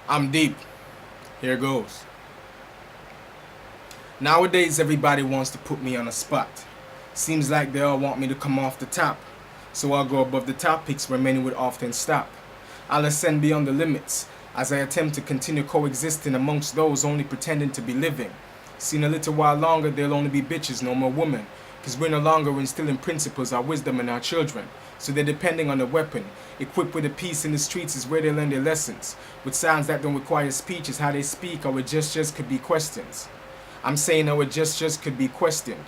I'm deep. Here goes. Nowadays, everybody wants to put me on a spot. Seems like they all want me to come off the top. So I'll go above the topics where many would often stop. I'll ascend beyond the limits as I attempt to continue coexisting amongst those only pretending to be living. See, in a little while longer, there'll only be bitches, no more women. Cause we're no longer instilling principles, our wisdom in our children. So they're depending on a weapon. Equipped with a piece in the streets is where they learn their lessons. With sounds that don't require speech is how they speak, our gestures could be questions. I'm saying our gestures could be questioned.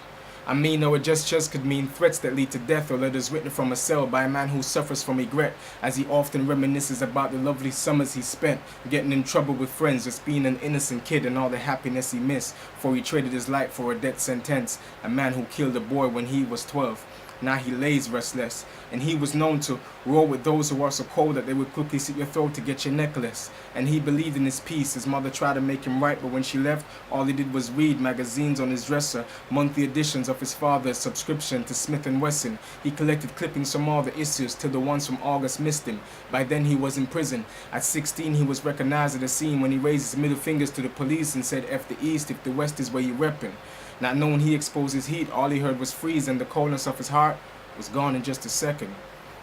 I mean our gestures could mean threats that lead to death or letters written from a cell by a man who suffers from regret as he often reminisces about the lovely summers he spent getting in trouble with friends, just being an innocent kid and all the happiness he missed for he traded his life for a death sentence, a man who killed a boy when he was 12. Now he lays restless, and he was known to roll with those who are so cold that they would quickly slit your throat to get your necklace. And he believed in his peace. His mother tried to make him right, but when she left, all he did was read magazines on his dresser, monthly editions of his father's subscription to Smith & Wesson. He collected clippings from all the issues till the ones from August missed him. By then he was in prison. At 16 he was recognized at the scene when he raised his middle fingers to the police and said, F the East if the West is where you reppin'. Not knowing he exposed his heat, all he heard was freeze, and the coldness of his heart was gone in just a second.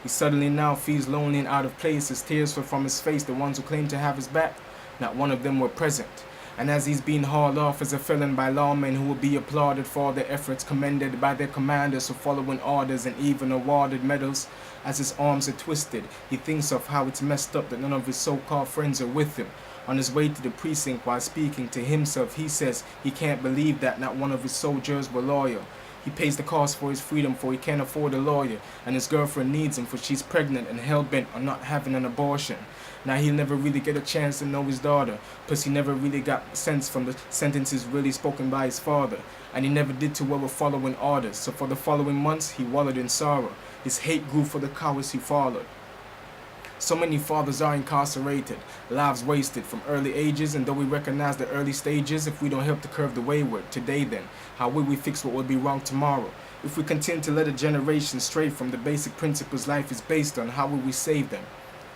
He suddenly now feels lonely and out of place. His tears fell from his face. The ones who claimed to have his back, not one of them were present. And as he's being hauled off as a felon by lawmen who will be applauded for all their efforts, commended by their commanders for following orders and even awarded medals, as his arms are twisted, he thinks of how it's messed up that none of his so-called friends are with him. On his way to the precinct while speaking to himself, he says he can't believe that not one of his soldiers were loyal. He pays the cost for his freedom for he can't afford a lawyer, and his girlfriend needs him for she's pregnant and hell-bent on not having an abortion. Now he'll never really get a chance to know his daughter, plus he never really got sense from the sentences really spoken by his father, and he never did too well with following orders, so for the following months he wallowed in sorrow. His hate grew for the cowards he followed. So many fathers are incarcerated, lives wasted from early ages, and though we recognize the early stages, if we don't help to curb the wayward, today then, how will we fix what will be wrong tomorrow? If we continue to let a generation stray from the basic principles life is based on, how will we save them?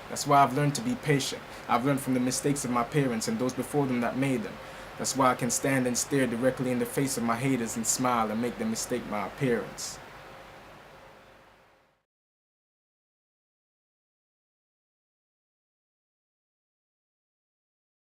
That's why I've learned to be patient. I've learned from the mistakes of my parents and those before them that made them. That's why I can stand and stare directly in the face of my haters and smile and make them mistake my appearance.